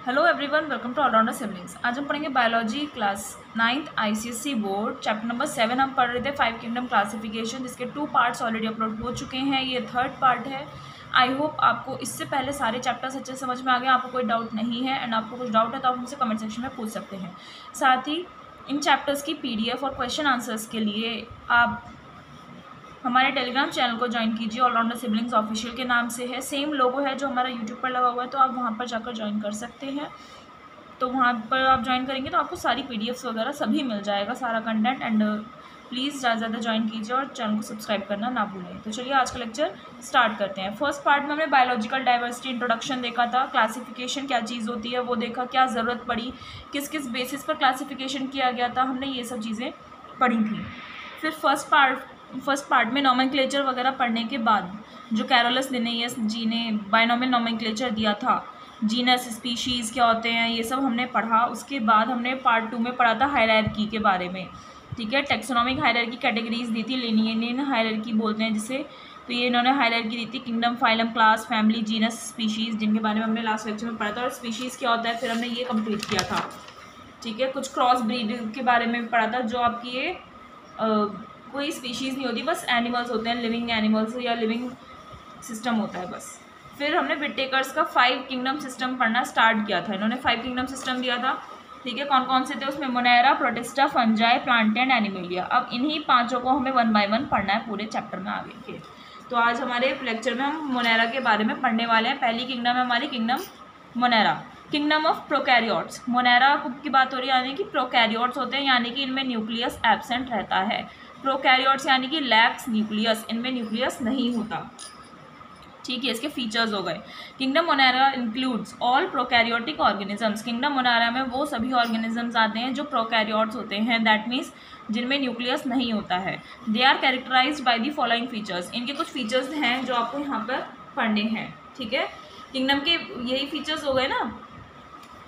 Hello everyone, welcome to allrounder siblings. आज हम पढ़ेंगे biology class 9th ICSE board chapter number 7। हम पढ़ रहे थे 5 किंगडम क्लासिफिकेशन, जिसके 2 पार्ट्स ऑलरेडी अपलोड हो चुके हैं। ये 3rd पार्ट है। आई होप आपको इससे पहले सारे चैप्टर्स अच्छे समझ में आ गए, आपको कोई डाउट नहीं है। एंड आपको कुछ डाउट है तो आप हमसे कमेंट सेक्शन में पूछ सकते हैं। साथ ही इन चैप्टर्स की PDF और क्वेश्चन आंसर्स के लिए आप हमारे टेलीग्राम चैनल को ज्वाइन कीजिए। ऑलराउंडर सिबलिंग्स ऑफिशियल के नाम से है, सेम लोगो है जो हमारा यूट्यूब पर लगा हुआ है, तो आप वहाँ पर जाकर ज्वाइन कर सकते हैं। तो वहाँ पर आप ज्वाइन करेंगे तो आपको सारी PDFs वगैरह सभी मिल जाएगा, सारा कंटेंट। एंड प्लीज़ ज़्यादा से ज़्यादा ज्वाइन कीजिए और चैनल को सब्सक्राइब करना ना भूलें। तो चलिए आज का लेक्चर स्टार्ट करते हैं। फर्स्ट पार्ट में हमने बायोलॉजिकल डाइवर्सिटी इंट्रोडक्शन देखा था, क्लासिफिकेशन क्या चीज़ होती है वो देखा, क्या ज़रूरत पड़ी, किस किस बेसिस पर क्लासिफिकेशन किया गया था, हमने ये सब चीज़ें पढ़ी थी। फिर फर्स्ट पार्ट में नोमेनक्लेचर वगैरह पढ़ने के बाद जो कैरोलस लिनेयस जी ने बायनोमियल नोमेनक्लेचर दिया था, जीनस स्पीशीज़ क्या होते हैं, ये सब हमने पढ़ा। उसके बाद हमने पार्ट 2 में पढ़ा था हायरार्की के बारे में। ठीक है, टेक्सोनॉमिक हायरार्की कैटेगरीज दी थी, लिनियन हायरार्की बोलते हैं जिसे। तो ये इन्होंने हायरार्की दी थी, kingdom, phylum, class, family, genus, species, जिनके बारे में हमने लास्ट लेक्चर में पढ़ा था। और स्पीशीज़ क्या होता है फिर हमने ये कंप्लीट किया था। ठीक है, कुछ क्रॉस ब्रीड के बारे में पढ़ा था, जो आपकी ये कोई स्पीशीज़ नहीं होती, बस एनिमल्स होते हैं, लिविंग एनिमल्स या लिविंग सिस्टम होता है बस। फिर हमने विटेकर्स का 5 किंगडम सिस्टम पढ़ना स्टार्ट किया था। इन्होंने 5 किंगडम सिस्टम दिया था। ठीक है, कौन कौन से थे उसमें? Monera, protista, fungi, plant and animalia. अब इन्हीं 5 को हमें 1 by 1 पढ़ना है पूरे चैप्टर में आगे के। तो आज हमारे लेक्चर में हम मोनेरा के बारे में पढ़ने वाले हैं। पहली किंगडम है हमारी kingdom Monera, kingdom of prokaryotes. Monera की बात हो रही है, यानी कि प्रोकैरियोट्स होते हैं, यानी कि इनमें न्यूक्लियस एब्सेंट रहता है। प्रोकैरियोट्स यानी कि लैक्स न्यूक्लियस, इनमें न्यूक्लियस नहीं होता। ठीक है, इसके फीचर्स हो गए। Kingdom monera includes all prokaryotic organisms. Kingdom monera में वो सभी ऑर्गेनिजम्स आते हैं जो प्रोकैरियोट्स होते हैं, दैट मीन्स जिनमें न्यूक्लियस नहीं होता है। They are characterised by the following features. इनके कुछ फीचर्स हैं जो आपको यहाँ पर पढ़ने हैं। ठीक है, किंगडम के यही फीचर्स हो गए ना।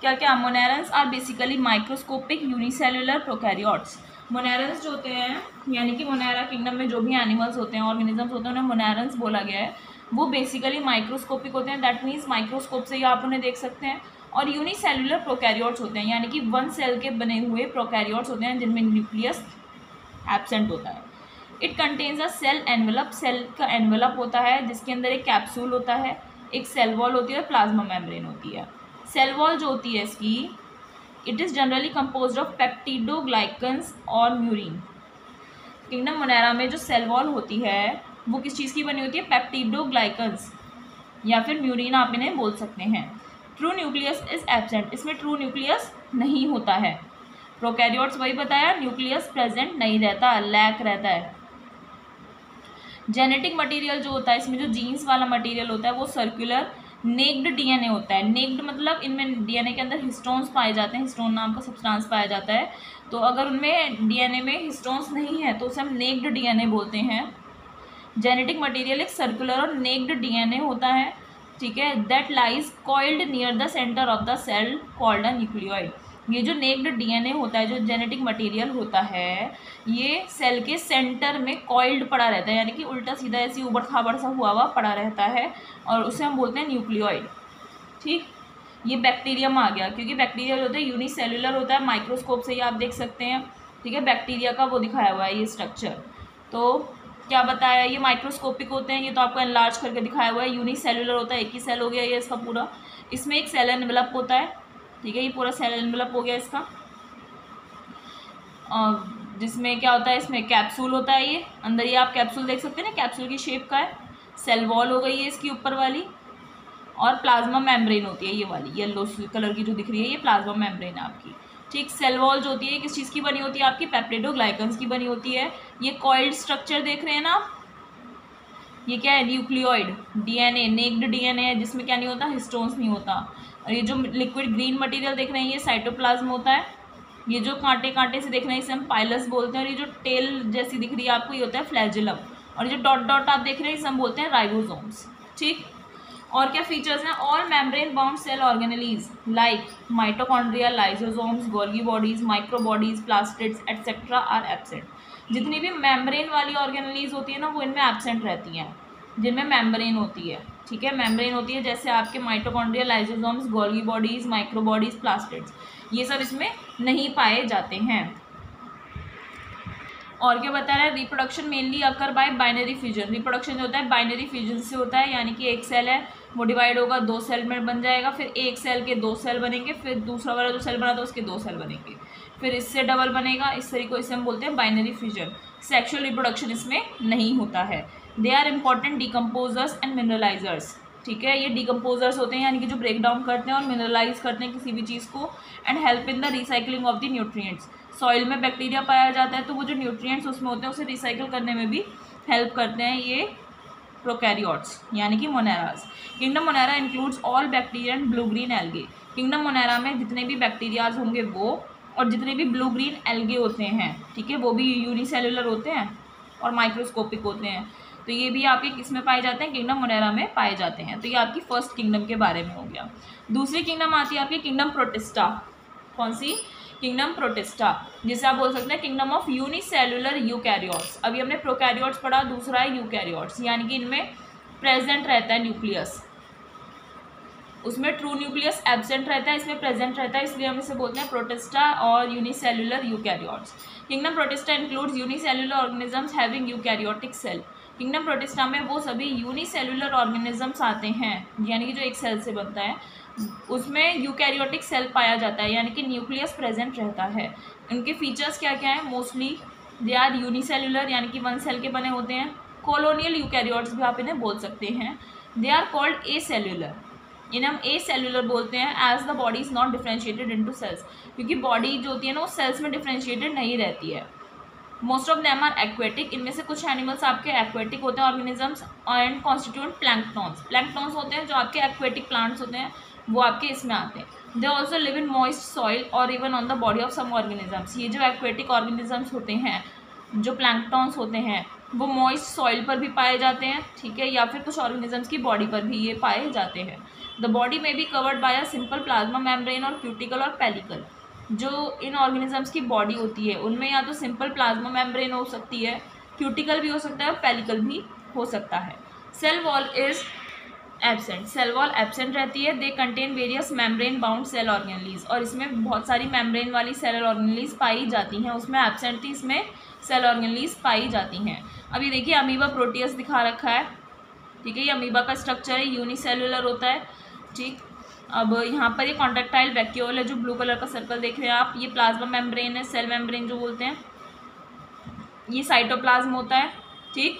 क्या क्या? Monerans are basically microscopic unicellular prokaryotes. Monerans जो होते हैं, यानी कि मोनेरा किंगडम में जो भी एनिमल्स होते हैं, ऑर्गेनिजम्स होते हैं, उन्हें मोनेरन्स बोला गया है। वो बेसिकली माइक्रोस्कोपिक होते हैं, दैट मीन्स माइक्रोस्कोप से ही आप उन्हें देख सकते हैं। और यूनिसेलुलर प्रोकैरियोट्स होते हैं, यानी कि 1 सेल के बने हुए प्रोकैरियोट्स होते हैं जिनमें न्यूक्लियस एब्सेंट होता है। It contains a cell envelope. Cell का एनवेलप होता है जिसके अंदर एक कैप्सूल होता है, एक सेल वॉल होती है और प्लाज्मा मेम्ब्रेन होती है। सेल वॉल जो होती है इसकी, it is generally composed of peptidoglycans और म्यूरिन। किंगडम मोनेरा में जो सेल वॉल होती है वो किस चीज़ की बनी होती है? पेप्टिडोग्लाइकन्स या फिर म्यूरिन आप इन्हें बोल सकते हैं। True nucleus is absent. इसमें ट्रू न्यूक्लियस नहीं होता है। प्रोकैरियोट्स वही बताया, न्यूक्लियस प्रेजेंट नहीं रहता, लैक रहता है। जेनेटिक मटेरियल जो होता है, इसमें जो जीन्स वाला मटेरियल होता है वो सर्कुलर नेक्ड DNA होता है। नेक्ड मतलब इनमें DNA के अंदर हिस्टोन्स पाए जाते हैं, हिस्टोन नाम का सब्सटेंस पाया जाता है। तो अगर उनमें DNA में हिस्टोन्स नहीं है तो उसे हम नेक्ड DNA बोलते हैं। जेनेटिक मटेरियल एक सर्कुलर और नेक्ड DNA होता है। ठीक है, that lies coiled near the centre of the cell called a nucleoid. ये जो नेक्ड DNA होता है, जो जेनेटिक मटेरियल होता है, ये सेल के सेंटर में कॉइल्ड पड़ा रहता है, यानी कि उल्टा सीधा ऐसी उबड़ खाबड़ सा हुआ पड़ा रहता है, और उसे हम बोलते हैं न्यूक्लियोइड। ठीक, ये बैक्टीरिया में आ गया, क्योंकि बैक्टीरिया जो होता है यूनिसेलुलर होता है, माइक्रोस्कोप से ही आप देख सकते हैं। ठीक है, बैक्टीरिया का वो दिखाया हुआ है ये स्ट्रक्चर। तो क्या बताया, ये माइक्रोस्कोपिक होते हैं, ये तो आपको एनलार्ज करके दिखाया हुआ है। यूनिसेलुलर होता है, एक ही सेल हो गया ये इसका पूरा। इसमें एक सेल एनवेलप होता है। ठीक है, ये पूरा सेल एनवेलप हो गया इसका, जिसमें क्या होता है, इसमें कैप्सूल होता है। ये अंदर ये आप कैप्सूल देख सकते हैं ना, कैप्सूल की शेप का है। सेल वॉल हो गई है इसकी ऊपर वाली, और प्लाज्मा मेम्ब्रेन होती है ये वाली येलो कलर की जो दिख रही है, ये प्लाज्मा मेम्ब्रेन है आपकी। ठीक, सेल वॉल जो होती है किस चीज़ की बनी होती है? आपकी पेप्टिडोग्लाइकन्स की बनी होती है। ये कॉइल्ड स्ट्रक्चर देख रहे हैं ना आप, ये क्या है? न्यूक्लियोइड DNA, नेक्ड DNA है जिसमें क्या नहीं होता? हिस्टोन्स नहीं होता। और ये जो लिक्विड ग्रीन मटेरियल देख रहे हैं ये साइटोप्लाज्म होता है। ये जो कांटे कांटे से देख रहे हैं इसे हम पाइलस बोलते हैं। और ये जो टेल जैसी दिख रही है आपको, ये होता है फ्लैजेलम। और ये जो डॉट डॉट आप देख रहे हैं इसे हम बोलते हैं राइबोसोम्स। ठीक, और क्या फीचर्स हैं? All membrane bound cell organelles like mitochondria, lysosomes, Golgi bodies, microbodies, plastids etcetera are absent. जितनी भी मेम्ब्रेन वाली ऑर्गेनेलीज होती है ना वो इनमें एब्सेंट रहती हैं। जिनमें मेम्ब्रेन होती है, ठीक है, मेम्ब्रेन होती है, जैसे आपके mitochondria, lysosomes, Golgi bodies, microbodies, plastids, ये सब इसमें नहीं पाए जाते हैं। और क्या बता रहा है, reproduction mainly occur by binary fusion. Reproduction जो होता है बाइनरी फ्यूजन से होता है, यानी कि एक सेल है वो डिवाइड होगा, 2 सेल में बन जाएगा, फिर एक सेल के 2 सेल बनेंगे, फिर दूसरा वाला जो सेल बना था उसके 2 सेल बनेंगे, फिर इससे डबल बनेगा, इस तरीके को इसे हम बोलते हैं बाइनरी फ्यूजन। सेक्शुअल रिप्रोडक्शन इसमें नहीं होता है। They are important decomposers and mineralizers, ठीक है, ये डिकम्पोजर्स होते हैं यानी कि जो ब्रेक डाउन करते हैं और मिनरलाइज करते हैं किसी भी चीज़ को, and help in the recycling of the nutrients. Soil में बैक्टीरिया पाया जाता है तो वो जो न्यूट्रिएंट्स उसमें होते हैं उसे रिसाइकिल करने में भी हेल्प करते हैं ये प्रोकैरियोट्स यानी कि moneras. Kingdom monera includes all bacteria and blue green algae. Kingdom monera में जितने भी बैक्टीरियाज होंगे वो, और जितने भी ब्लू ग्रीन एल्गे होते हैं, ठीक है, वो भी यूनिसेलुलर होते हैं और माइक्रोस्कोपिक होते हैं, तो ये भी आपके किस में पाए जाते हैं, किंगडम मोनेरा में पाए जाते हैं। तो ये आपकी फर्स्ट किंगडम के बारे में हो गया। दूसरी किंगडम आती है आपकी किंगडम प्रोटिस्टा। कौन सी, किंगडम प्रोटिस्टा, जिसे आप बोल सकते हैं किंगडम ऑफ यूनिसेलुलर यूकैरियोट्स। अभी हमने प्रोकैरियोट्स पढ़ा, दूसरा है यूकैरियोट्स, यानी कि इनमें प्रेजेंट रहता है न्यूक्लियस, उसमें ट्रू न्यूक्लियस एब्सेंट रहता है, इसमें प्रेजेंट रहता है, इसलिए हम इसे बोलते हैं प्रोटिस्टा और unicellular eukaryotes. Kingdom Protista includes unicellular organisms having eukaryotic cell. Kingdom Protista में वो सभी यूनिसेलुलर ऑर्गेनिजम्स आते हैं, यानी कि जो एक सेल से बनता है, उसमें यूकैरियोटिक सेल पाया जाता है, यानी कि न्यूक्लियस प्रेजेंट रहता है। उनके फीचर्स क्या क्या हैं, मोस्टली दे आर यूनिसेलुलर, यानी कि 1 सेल के बने होते हैं। कॉलोनियल यूकैरियोट्स भी आप इन्हें बोल सकते हैं। They are called acellular, इन्हें हम ए सेलुलर बोलते हैं, as the body is not differentiated into cells, क्योंकि बॉडी जो होती है ना वो सेल्स में डिफ्रेंशिएटेड नहीं रहती है। Most of them are aquatic, इनमें से कुछ एनिमल्स आपके एक्वेटिक होते हैं organisms, and constitute planktons. Planktons होते हैं जो आपके एक्वेटिक प्लांट्स होते हैं, वो आपके इसमें आते हैं। They also live in moist soil और even on the body of some organisms. ये जो एक्वेटिक ऑर्गेनिजम्स होते हैं, जो प्लैंक्टॉन्स होते हैं, वो मॉइस्ट सॉइल पर भी पाए जाते हैं, ठीक है, या फिर कुछ ऑर्गेनिजम्स की बॉडी पर भी ये पाए जाते हैं। द बॉडी में be covered by a simple plasma membrane और क्यूटिकल और पेलिकल। जो इन ऑर्गेनिजम्स की बॉडी होती है उनमें या तो सिंपल प्लाज्मा मेम्ब्रेन हो सकती है, क्यूटिकल भी हो सकता है और पेलिकल भी हो सकता है। Cell wall is absent, cell wall absent रहती है। They contain various membrane bound cell organelles, और इसमें बहुत सारी मेम्ब्रेन वाली सेल ऑर्गेनलीज पाई जाती हैं, उसमें एब्सेंट थी, इसमें सेल ऑर्गेनलीज पाई जाती हैं। अभी देखिए अमीबा प्रोटियस दिखा रखा है, ठीक है, ये अमीबा का स्ट्रक्चर है, यूनिसेलुलर होता है, ठीक। अब यहाँ पर ये कॉन्ट्रैक्टाइल वैक्यूल है, जो ब्लू कलर का सर्कल देख रहे हैं आप, ये प्लाज्मा मेम्ब्रेन है, सेल मेम्ब्रेन जो बोलते हैं, ये साइटोप्लाज्म होता है, ठीक।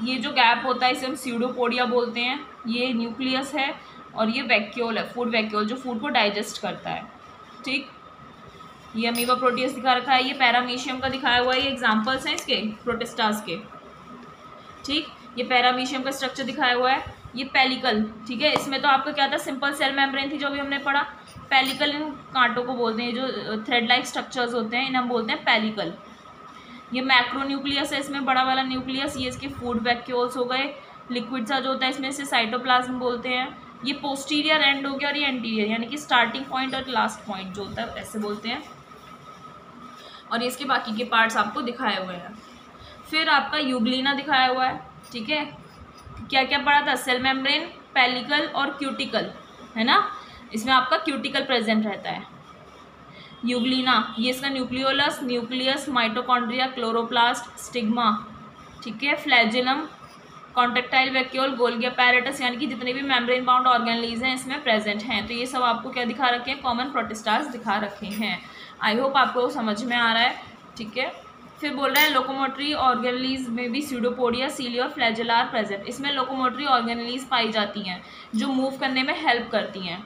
ये जो गैप होता है इसे हम स्यूडोपोडिया बोलते हैं, ये न्यूक्लियस है, और ये वैक्यूल है, फूड वैक्यूल, जो फूड को डाइजेस्ट करता है, ठीक। ये अमीबा प्रोटियस दिखा रखा है, ये पैरामीशियम का दिखाया हुआ है, ये एग्जाम्पल्स हैं इसके प्रोटिस्टास के, ठीक। ये पैरामीशियम का स्ट्रक्चर दिखाया हुआ है। ये पेलिकल, ठीक है, इसमें तो आपका क्या था, सिंपल सेल मेम्ब्रेन थी जो भी हमने पढ़ा। पेलिकल इन कांटों को बोलते हैं, जो थ्रेड लाइक स्ट्रक्चर्स होते हैं इन्हें हम बोलते हैं पेलिकल। ये मैक्रो न्यूक्लियस है, इसमें बड़ा वाला न्यूक्लियस, ये इसके फूड वैक्यूल्स हो गए। लिक्विड सा जो होता है इसमें इसे साइटोप्लाज्म बोलते हैं। ये पोस्टीरियर एंड हो गया, और ये एंटीरियर, यानी कि स्टार्टिंग पॉइंट और लास्ट पॉइंट जो होता है ऐसे बोलते हैं। और इसके बाकी के पार्ट्स आपको दिखाए हुए हैं। फिर आपका यूग्लिना दिखाया हुआ है, ठीक है। क्या क्या पढ़ा था, सेल मेम्ब्रेन, पेलिकल और क्यूटिकल, है ना, इसमें आपका क्यूटिकल प्रेजेंट रहता है। यूग्लिना, ये इसका nucleolus, nucleus, mitochondria, chloroplast, stigma, ठीक है, flagellum, contractile vacuole, Golgi apparatus, यानी कि जितने भी मेम्ब्रेन बाउंड ऑर्गेनलीज हैं इसमें प्रेजेंट हैं। तो ये सब आपको क्या दिखा रखे हैं, कॉमन प्रोटिस्टास दिखा रखे हैं। आई होप आपको समझ में आ रहा है, ठीक है। फिर बोल रहा है लोकोमोटरी ऑर्गेनलीज में भी स्यूडोपोडिया, सीलिया और फ्लैजेला प्रेजेंट। इसमें लोकोमोटरी ऑर्गेनलीज पाई जाती हैं जो मूव करने में हेल्प करती हैं,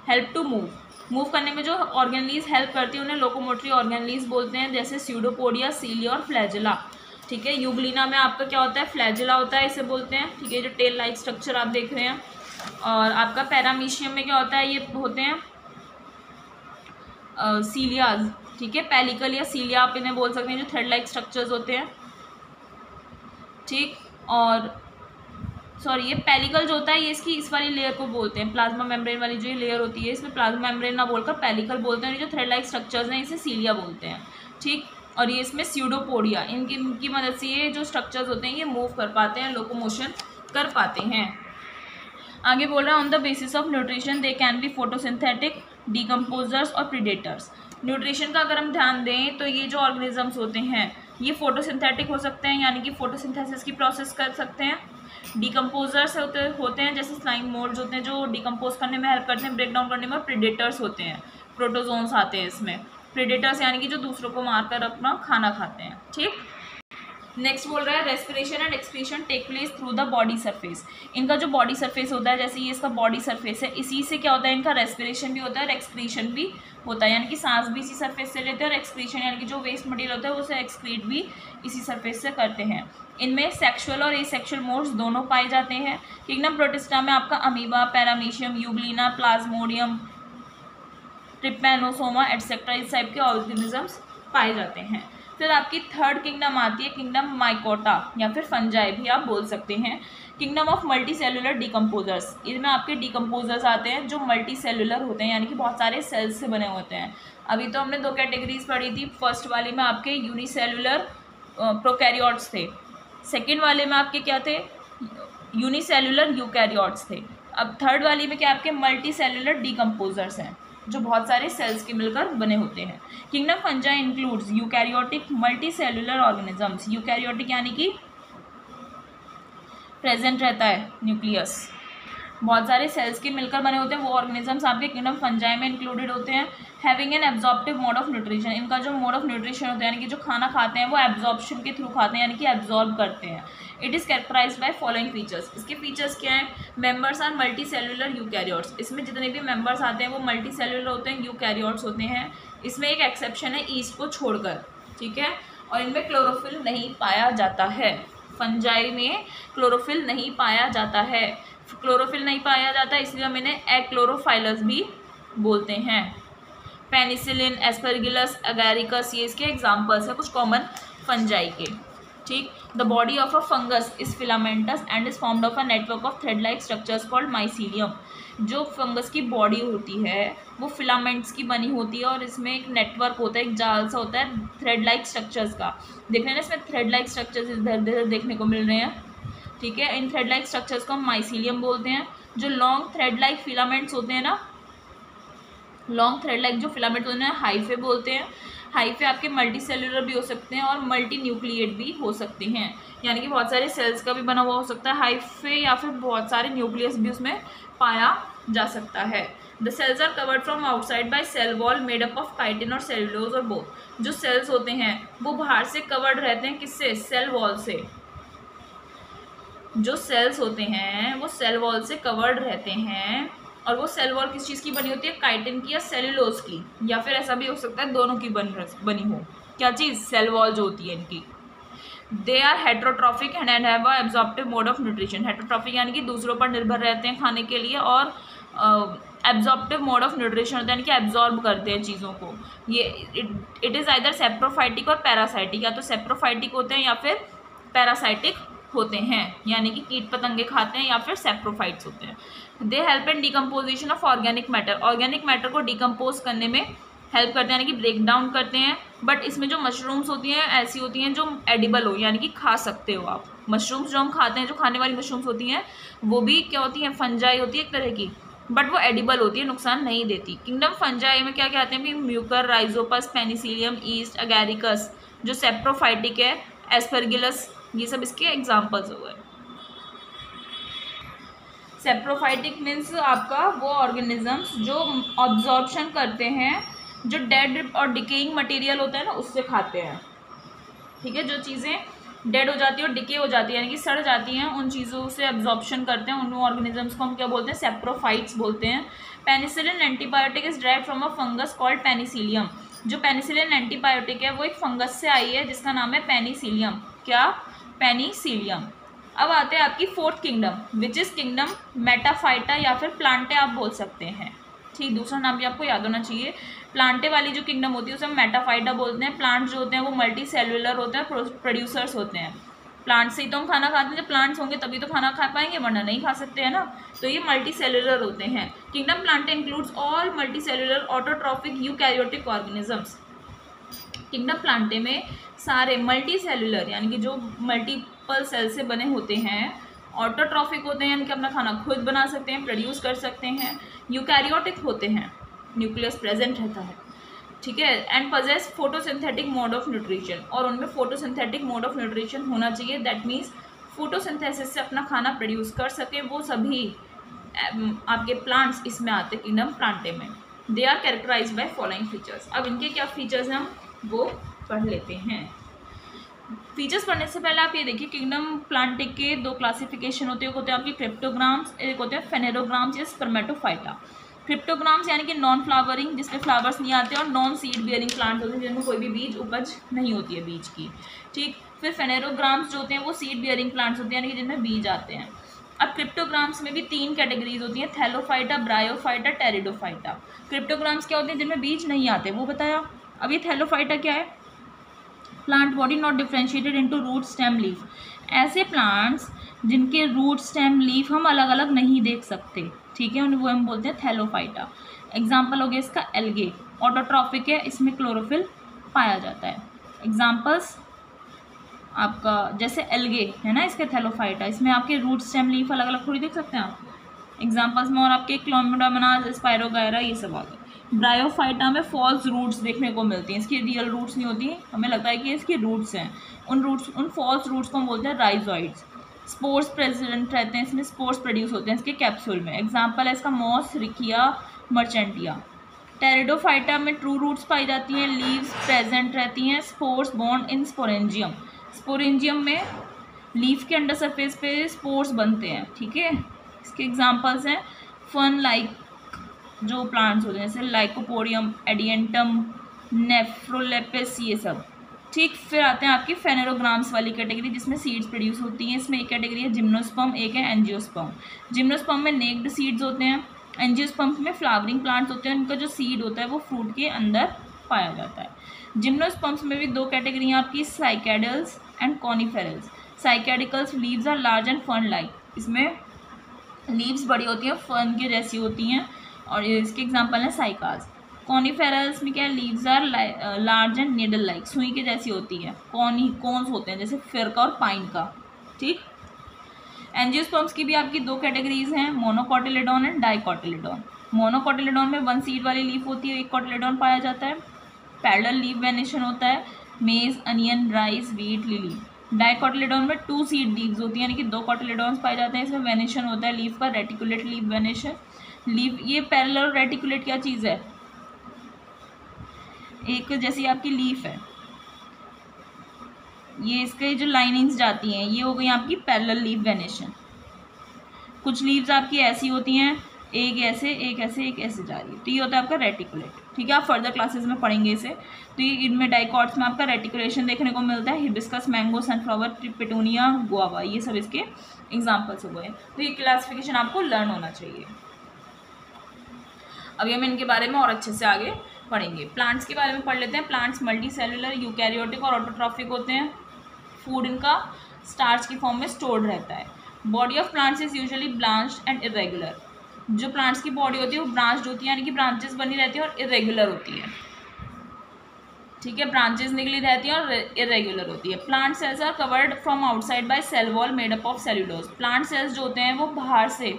हेल्प टू मूव करने में जो ऑर्गेनलीज हेल्प करती है उन्हें लोकोमोटरी ऑर्गेनलीज बोलते हैं, जैसे स्यूडोपोडिया, सीलिया और फ्लैजेला, ठीक है। यूग्लिना में आपका क्या होता है, फ्लैजेला होता है, इसे बोलते हैं, ठीक है, जो टेल लाइक स्ट्रक्चर आप देख रहे हैं। और आपका पैरामीशियम में क्या होता है, ये होते हैं सीलियाज, ठीक है, पेलिकल या सीलिया आप इन्हें बोल सकते हैं, जो थ्रेड लाइक स्ट्रक्चर्स होते हैं, ठीक। और सॉरी, ये पेलिकल जो होता है ये इसकी इस वाली लेयर को बोलते हैं, प्लाज्मा मेम्ब्रेन वाली जो ये लेयर होती है इसमें प्लाज्मा मेम्ब्रेन ना बोलकर पेलिकल बोलते हैं, जो थ्रेड लाइक स्ट्रक्चर्स हैं इसे सीलिया बोलते हैं, ठीक। और ये इसमें स्यूडोपोडिया, इनकी मदद से ये जो स्ट्रक्चर्स होते हैं ये मूव कर पाते हैं, लोकोमोशन कर पाते हैं। आगे बोल रहा है on the basis of nutrition they can be photosynthetic, decomposers और प्रीडेटर्स। न्यूट्रिशन का अगर हम ध्यान दें तो ये जो ऑर्गेनिजम्स होते हैं ये फोटोसिंथेटिक हो सकते हैं, यानी कि फोटोसिंथेसिस की प्रोसेस कर सकते हैं। डिकम्पोजर्स होते हैं जैसे स्लाइम मोल्ड्स होते हैं जो डिकम्पोज करने में हेल्प करते हैं, ब्रेक डाउन करने में। और प्रीडेटर्स होते हैं, प्रोटोजोन्स आते हैं इसमें। प्रीडेटर्स यानी कि जो दूसरों को मारकर अपना खाना खाते हैं। ठीक, नेक्स्ट बोल रहा है respiration and excretion take place through the body surface. इनका जो बॉडी सरफेस होता है, जैसे ये इसका बॉडी सरफेस है, इसी से क्या होता है, इनका रेस्पिरेशन भी होता है और एक्सक्रीशन भी होता है, यानी कि सांस भी इसी सरफेस से लेते हैं और एक्सक्रीशन यानी कि जो वेस्ट मटेरियल होता है उसे एक्सक्रीट भी इसी सरफेस से करते हैं। इनमें सेक्सुअल और एसेक्सुअल मोड्स दोनों पाए जाते हैं। किंगडम प्रोटिस्टा में आपका amoeba, paramecium, Euglena, Plasmodium, Trypanosoma etcetera इस टाइप के ऑर्गेनिजम्स पाए जाते हैं। फिर आपकी थर्ड किंगडम आती है किंगडम माइकोटा या फिर फंजाई भी आप बोल सकते हैं। Kingdom of multi cellular decomposers, इनमें आपके डिकम्पोजर्स आते हैं जो मल्टी सेलुलर होते हैं, यानी कि बहुत सारे सेल्स से बने होते हैं। अभी तो हमने 2 कैटेगरीज पढ़ी थी। फर्स्ट वाले में आपके यूनिसेलुलर प्रोकैरियोट्स थे, सेकेंड वाले में आपके क्या थे, यूनिसेलुलर यूकैरियोट्स थे। अब थर्ड वाली में क्या आपके मल्टी सेलुलर डिकम्पोजर्स हैं जो बहुत सारे सेल्स के मिलकर बने होते हैं। Kingdom fungi includes eukaryotic multi cellular organisms. Eukaryotic यानी कि प्रेजेंट रहता है न्यूक्लियस, बहुत सारे सेल्स के मिलकर बने होते हैं, वो ऑर्गेनिजम्स आपके किंगडम फंजाई में इंक्लूडेड होते हैं। Having an absorptive mode of nutrition, इनका जो मोड ऑफ न्यूट्रिशन होता है यानी कि जो खाना खाते हैं वो एब्जॉर्प्शन के थ्रू खाते हैं, यानी कि एब्जॉर्ब करते हैं। It is characterised by following features, इसके फीचर्स क्या हैं, members are multicellular eukaryotes, इसमें जितने भी मेंबर्स आते हैं वो मल्टी सेलुलर होते हैं, यूकैरियोट्स होते हैं। इसमें एक एक्सेप्शन है ईस्ट को छोड़कर, ठीक है, और इनमें क्लोरोफिल नहीं पाया जाता है। फंजाई में क्लोरोफिल नहीं पाया जाता है, क्लोरोफिल नहीं पाया जाता है इसलिए हम इन्हें एक्लोरोफाइलस भी बोलते हैं। पेनिसिलिन, एस्परगिलस, अगैरिकस ये इसके एग्जाम्पल्स हैं कुछ कॉमन फंजाई के। ठीक, the body of a fungus is filamentous and is formed of a network of thread like structures called mycelium. जो फंगस की बॉडी होती है वो फिलामेंट्स की बनी होती है और इसमें एक नेटवर्क होता है, एक जाल सा होता है थ्रेड लाइक स्ट्रक्चर्स का। देख रहे हैं ना इसमें थ्रेड लाइक स्ट्रक्चर्स इधर उधर देखने को मिल रहे हैं। ठीक है, इन थ्रेड लाइक स्ट्रक्चर्स को हम माइसीलियम बोलते हैं। जो लॉन्ग थ्रेड लाइक फिलामेंट्स होते हैं ना, लॉन्ग थ्रेड लाइक जो फिलामेंट होते हैं हाइफे बोलते हैं। हाइफे आपके मल्टी सेलुलर भी हो सकते हैं और मल्टी न्यूक्लिएट भी हो सकते हैं, यानी कि बहुत सारे सेल्स का भी बना हुआ हो सकता है हाइफे, या फिर बहुत सारे न्यूक्लियस भी उसमें पाया जा सकता है। The cells are covered from outside by cell wall made up of chitin और सेलुलोज और बोथ। जो सेल्स होते हैं वो बाहर से कवर्ड रहते हैं, किससे, सेल वॉल से। जो सेल्स होते हैं वो सेल वॉल से कवर्ड रहते हैं, और वो सेल वॉल किस चीज़ की बनी होती है, काइटिन की या सेलुलोज की, या फिर ऐसा भी हो सकता है दोनों की बनी हो। क्या चीज़, सेल वॉल जो होती है इनकी। They are heterotrophic and have a absorptive mode of nutrition. Heterotrophic यानी कि दूसरों पर निर्भर रहते हैं खाने के लिए, और एब्जॉर्प्टिव मोड ऑफ न्यूट्रिशन होता है यानी कि एब्जॉर्ब करते हैं चीज़ों को। ये इट इज़ आइदर सेप्रोफाइटिक और पैरासाइटिक, या तो सेप्रोफाइटिक होते हैं या फिर पैरासाइटिक होते हैं, यानी कि कीट पतंगे खाते हैं या फिर सेप्रोफाइट्स होते हैं। They help in decomposition of organic matter. Organic matter को डिकम्पोज करने में हेल्प करते हैं, यानी कि ब्रेक डाउन करते हैं। बट इसमें जो मशरूम्स होती हैं ऐसी होती हैं जो एडिबल हो, यानी कि खा सकते हो आप। मशरूम्स जो हम खाते हैं, जो खाने वाली मशरूम्स होती हैं, वो भी क्या होती हैं, फंजाई होती है एक तरह की, बट वो एडिबल होती है, नुकसान नहीं देती। किंगडम फंजाई में क्या कहते हैं, Mucor, Rhizopus, Penicillium, east, Agaricus जो सेप्रोफाइटिक है, एस्परगिलस, ये सब इसके एग्जाम्पल्स हो गए। सेप्रोफाइटिक मीन्स आपका वो ऑर्गेनिजम्स जो ऑब्जॉर्प्शन करते हैं, जो डेड और डिकेइंग मटेरियल होता है ना उससे खाते हैं। ठीक है, जो चीज़ें डेड हो जाती है और डिके हो जाती है यानी कि सड़ जाती हैं, उन चीज़ों से एब्जॉर्प्शन करते हैं, उन ऑर्गेनिजम्स को हम क्या बोलते हैं, सेप्रोफाइट्स बोलते हैं। Penicillin antibiotic is derived from a fungus called Penicillium. जो पेनिसिलिन एंटीबायोटिक है वो एक फंगस से आई है जिसका नाम है पेनिसिलियम। क्या, पेनिसिलियम। अब आते हैं आपकी fourth kingdom, which is kingdom Metaphyta या फिर प्लांटे आप बोल सकते हैं। ठीक, दूसरा नाम भी आपको याद होना चाहिए। प्लांटे वाली जो किंगडम होती है उसे हम मेटाफाइटा बोलते हैं। प्लांट जो होते हैं वो मल्टी सेलुलर होते हैं, प्रोड्यूसर्स होते हैं। प्लांट से ही तो हम खाना खाते हैं, जब प्लांट्स होंगे तभी तो खाना खा पाएंगे, वरना नहीं खा सकते हैं ना। तो ये मल्टी सेलुलर होते हैं। Kingdom Plantae includes all multi cellular autotrophic eukaryotic organisms. Kingdom Plantae में सारे मल्टी सेलुलर यानी कि जो मल्टीपल सेल से बने होते हैं, ऑटोट्रॉफिक होते हैं यानी कि अपना खाना खुद बना सकते हैं, प्रोड्यूस कर सकते हैं, यूकैरियोटिक होते हैं, न्यूक्लियस प्रेजेंट रहता है, ठीक है, and possess photosynthetic mode of nutrition, और उनमें फोटोसिंथेटिक मोड ऑफ न्यूट्रिशन होना चाहिए। दैट मीन्स फोटोसिंथेसिस से अपना खाना प्रोड्यूस कर सके, वो सभी आपके प्लांट्स इसमें आते हैं किंगडम प्लांटे में। They are characterise by following features. अब इनके क्या फीचर्स हैं हम वो पढ़ लेते हैं। फीचर्स पढ़ने से पहले आप ये देखिए, किंगडम प्लांटे के दो क्लासिफिकेशन होते हैं, एक होते हैं आपके क्रिप्टोग्राम्स, एक होते हैं फेनेरोग्राम्स या स्पर्मेटोफाइटा। क्रिप्टोग्राम्स यानी कि नॉन फ्लावरिंग, जिसमें फ्लावर्स नहीं आते, और नॉन सीड बियरिंग प्लांट होते हैं जिनमें कोई भी बीज उपज नहीं होती है बीज की, ठीक। फिर फेनेरोग्राम्स जो होते हैं वो सीड बियरिंग प्लांट्स होते हैं यानी कि जिनमें बीज आते हैं। अब क्रिप्टोग्राम्स में भी 3 कैटेगरीज होती हैं, थैलोफाइटा, ब्रायोफाइटा, टेरिडोफाइटा। क्रिप्टोग्राम्स क्या होते हैं? जिनमें बीज नहीं आते, वो बताया। अब ये थैलोफाइटा क्या है? Plant body not differentiated into root stem leaf. ऐसे प्लांट्स जिनके रूट स्टेम लीफ हम अलग अलग नहीं देख सकते, ठीक है, उन्हें वो हम बोलते हैं थैलोफाइटा। एग्जाम्पल हो गया इसका एल्गे, ऑटोट्रॉफिक है, इसमें क्लोरोफिल पाया जाता है। एग्जाम्पल्स आपका जैसे एल्गे है ना, इसके थैलोफाइटा, इसमें आपके रूट स्टेम लीफ अलग अलग थोड़ी देख सकते हैं आप। एग्जाम्पल्स में और आपके क्लोमिडोमोनास, स्पाइरोगायरा, ये सब आ गए। ब्रायोफाइटा में फॉल्स रूट्स देखने को मिलती हैं, इसकी रियल रूट्स नहीं होती, हमें लगता है कि इसकी रूट्स हैं। उन फॉल्स रूट्स को हम बोलते हैं राइजोइड्स। स्पोर्स प्रेजेंट रहते हैं इसमें, स्पोर्स प्रोड्यूस होते हैं इसके कैप्सूल में। एग्जाम्पल है इसका मॉस, रिकिया, मर्चेंटिया। टेरिडोफाइटा में ट्रू रूट्स पाई जाती हैं, लीव्स प्रेजेंट रहती हैं, spores bond in sporangium. Sporangium में लीफ के अंडर सरफेस पे स्पोर्स बनते हैं, ठीक है। इसके एग्जाम्पल्स हैं फन लाइक जो प्लांट्स होते हैं जैसे लाइकोपोडियम, एडियंटम, नेफ्रोलेपिस, ये सब, ठीक। फिर आते हैं आपकी फेनेरोग्राम्स वाली कैटेगरी जिसमें सीड्स प्रोड्यूस होती हैं। इसमें एक कैटेगरी है जिम्नोस्पर्म, एक है एंजियोस्पर्म। जिम्नोस्पर्म में नेक्ड सीड्स होते हैं, एंजियोस्पर्म में फ्लावरिंग प्लांट्स होते हैं, उनका जो सीड होता है वो फ्रूट के अंदर पाया जाता है। जिम्नोस्पर्म्स में भी 2 कैटेगरी हैं आपकी, cycadales and coniferales. Cycadales leaves are large and fern like, इसमें लीव्स बड़ी होती हैं, फर्न के जैसी होती हैं, और इसके एग्जाम्पल हैं साइकास। कॉनिफेरल्स में क्या है? Leaves are large and needle like, सुई के जैसी होती है, कॉन्स होते हैं जैसे फिर का और पाइन का, ठीक। एंजियोस्पर्म्स की भी आपकी 2 कैटेगरीज हैं, मोनोकोटिलेडॉन एंड डाइकोटिलेडॉन। मोनोकोटिलेडॉन में 1 सीड वाली लीफ होती है, 1 कोटिलेडॉन पाया जाता है। पैरेलल लीफ वेनेशन होता है, मेज, अनियन, राइस, व्हीट, लिली। डाइकोटिलेडॉन में 2 सीड लीव्स होती है यानी कि 2 कोटिलेडॉन्स पाए जाते हैं। इसमें वेनेशन होता है लीफ का, रेटिकुलेट लीफ वेनेशन। लीफ, ये पैरेलल और रेटिकुलेट क्या चीज़ है? एक जैसी आपकी लीफ है, ये इसके जो लाइनिंग्स जाती हैं ये हो गई आपकी पैरेलल लीफ वेनेशन। कुछ लीव्स आपकी ऐसी होती हैं, एक ऐसे एक ऐसे एक ऐसे जा रही है, तो ये होता है आपका रेटिकुलेट, ठीक है। आप फर्दर क्लासेस में पढ़ेंगे इसे। तो ये इनमें डाइकॉट्स में आपका रेटिकुलेशन देखने को मिलता है। Hibiscus, mango, sunflower, petunia, guava, ये सब इसके एग्जाम्पल्स हो गए। तो ये क्लासिफिकेशन आपको लर्न होना चाहिए। अभी हम इनके बारे में और अच्छे से आगे पढ़ेंगे। प्लांट्स के बारे में पढ़ लेते हैं। प्लांट्स मल्टी सेलुलर, यूकैरियोटिक और ऑटोट्रॉफिक होते हैं। फूड इनका स्टार्च की फॉर्म में स्टोर्ड रहता है। Body of plants is usually branched and irregular. जो प्लांट्स की बॉडी होती है वो ब्रांच्ड होती है यानी कि ब्रांचेस बनी रहती है और इरेगुलर होती है, ठीक है। ब्रांचेस निकली रहती है और इरेगुलर होती है। Plant cells are covered from outside by cell wall made up of cellulose. Plant cells जो होते हैं वो बाहर से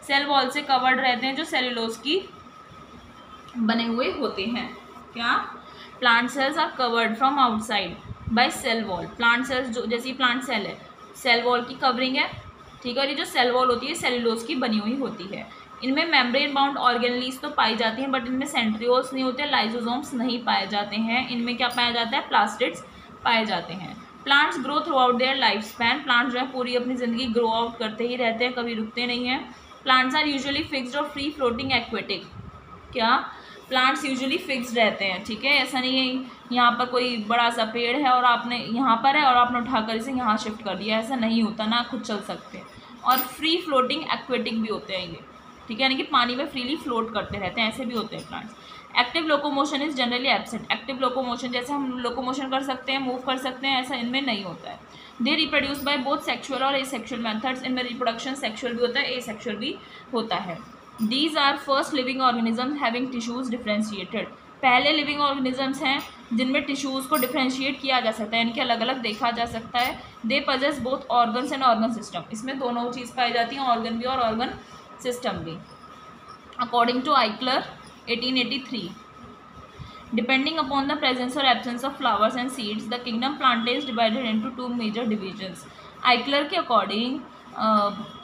सेल वॉल से कवर्ड रहते हैं जो सेल्यूलोज की बने हुए होते हैं। क्या? Plant cells are covered from outside by cell wall. Plant cells जो, जैसे प्लांट सेल है, सेल वॉल की कवरिंग है, ठीक है, और ये जो सेल वॉल होती है सेल्यूलोज की बनी हुई होती है। इनमें मेम्ब्रेन बाउंड ऑर्गेनलीज तो पाई जाती हैं, बट इनमें सेंट्रियोल्स नहीं होते, लाइसोसोम्स नहीं पाए जाते हैं। इनमें क्या पाया जाता है? प्लास्टिड्स पाए जाते हैं। Plants grow through out their life span. Plants जो है पूरी अपनी ज़िंदगी ग्रो आउट करते ही रहते हैं, कभी रुकते नहीं हैं। प्लांट्स आर यूजुअली फिक्स्ड और फ्री फ्लोटिंग एक्वेटिक। क्या? प्लांट्स यूजुअली फिक्स्ड रहते हैं, ठीक है। ऐसा नहीं है यहाँ पर कोई बड़ा सा पेड़ है और आपने यहाँ पर है और आपने उठाकर इसे यहाँ शिफ्ट कर दिया, ऐसा नहीं होता ना, खुद चल सकते। और फ्री फ्लोटिंग एक्वेटिक भी होते हैं ये, ठीक है, यानी कि पानी में फ्रीली फ्लोट करते रहते हैं, ऐसे भी होते हैं plants. Active locomotion is generally absent. Active locomotion जैसे हम लोकोमोशन कर सकते हैं, मूव कर सकते हैं, ऐसा इनमें नहीं होता है। They reproduce by both sexual और एसेक्सुअल मेथड्स। इनमें रिप्रोडक्शन सेक्शुअल भी होता है, एसेक्सुअल भी होता है। These are first living organisms having tissues differentiated. पहले लिविंग ऑर्गेनिजम्स हैं जिनमें टिश्यूज़ को डिफ्रेंशिएट किया जा सकता है, यानी कि अलग अलग देखा जा सकता है। They possess both organs and organ system, इसमें दोनों चीज़ पाई जाती हैं, ऑर्गन भी और ऑर्गन सिस्टम भी। According to Eichler 1883, depending upon the presence or absence of flowers and seeds, the kingdom Plantae is divided into two major divisions. आइक्लर के अकॉर्डिंग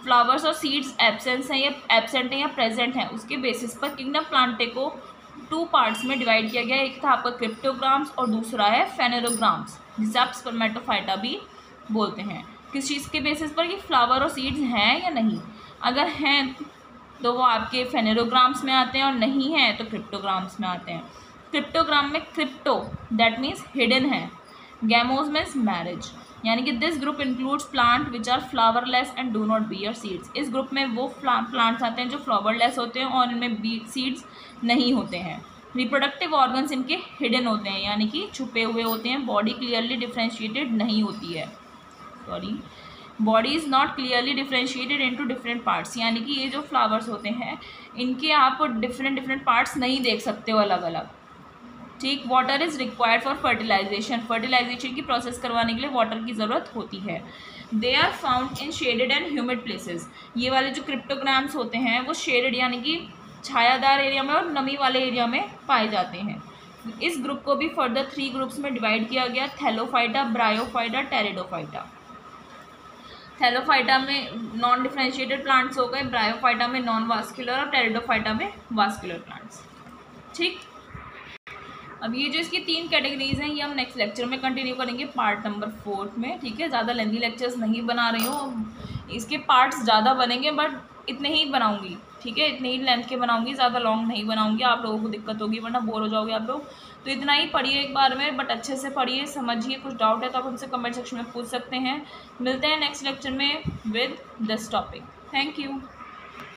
फ्लावर्स और सीड्स एब्सेंस हैं या एब्सेंट हैं या प्रेजेंट हैं, उसके बेसिस पर किंगडम प्लांटे को 2 पार्ट्स में डिवाइड किया गया है। एक था आपका क्रिप्टोग्राम्स और दूसरा है फेनेरोग्राम्स, जिसे आप स्पर्मेटोफाइटा भी बोलते हैं। किस चीज़ के बेसिस पर कि फ्लावर और सीड्स हैं या नहीं, अगर हैं तो वो आपके फेनेरोग्राम्स में आते हैं और नहीं हैं तो क्रिप्टोग्राम्स में आते हैं। क्रिप्टोग्राम में क्रिप्टो दैट मीन्स हिडन है, गैमोज मीन्स मैरिज, यानी कि this group includes plant which are flowerless and do not bear seeds. इस ग्रुप में वो प्लांट्स आते हैं जो फ्लावरलेस होते हैं और इनमें सीड्स नहीं होते हैं। रिप्रोडक्टिव ऑर्गन्स इनके हिडन होते हैं, यानी कि छुपे हुए होते हैं। बॉडी क्लियरली डिफ्रेंशिएटेड नहीं होती है, body is not clearly differentiated into different parts, यानी कि ये जो फ्लावर्स होते हैं इनके आप डिफरेंट पार्ट्स नहीं देख सकते हो अलग अलग। ठीक, water is required for fertilisation की प्रोसेस करवाने के लिए वाटर की ज़रूरत होती है। They are found in shaded and humid places, ये वाले जो क्रिप्टोग्राम्स होते हैं वो शेडेड यानी कि छायादार एरिया में और नमी वाले एरिया में पाए जाते हैं। इस ग्रुप को भी फर्दर 3 ग्रुप्स में डिवाइड किया गया, थैलोफाइटा, ब्रायोफाइटा, टेरिडोफाइटा। थैलोफाइटा में नॉन डिफ्रेंशिएटेड प्लांट्स हो गए, ब्रायोफाइटा में नॉन वास्कुलर और टेरिडोफाइटा में वास्कुलर प्लांट्स। ठीक, अब ये जो इसकी 3 कैटेगरीज हैं ये हम नेक्स्ट लेक्चर में कंटिन्यू करेंगे, पार्ट नंबर 4 में। ठीक है, ज़्यादा लेंथी लेक्चर्स नहीं बना रही हूँ, इसके पार्ट्स ज़्यादा बनेंगे बट इतने ही बनाऊंगी। ठीक है, इतने ही लेंथ के बनाऊंगी, ज़्यादा लॉन्ग नहीं बनाऊंगी, आप लोगों को दिक्कत होगी वरना बोर हो जाओगे आप लोग। तो इतना ही पढ़िए एक बार में, बट अच्छे से पढ़िए, समझिए। कुछ डाउट है तो आप हमसे कमेंट सेक्शन में पूछ सकते हैं। मिलते हैं नेक्स्ट लेक्चर में with this topic. Thank you.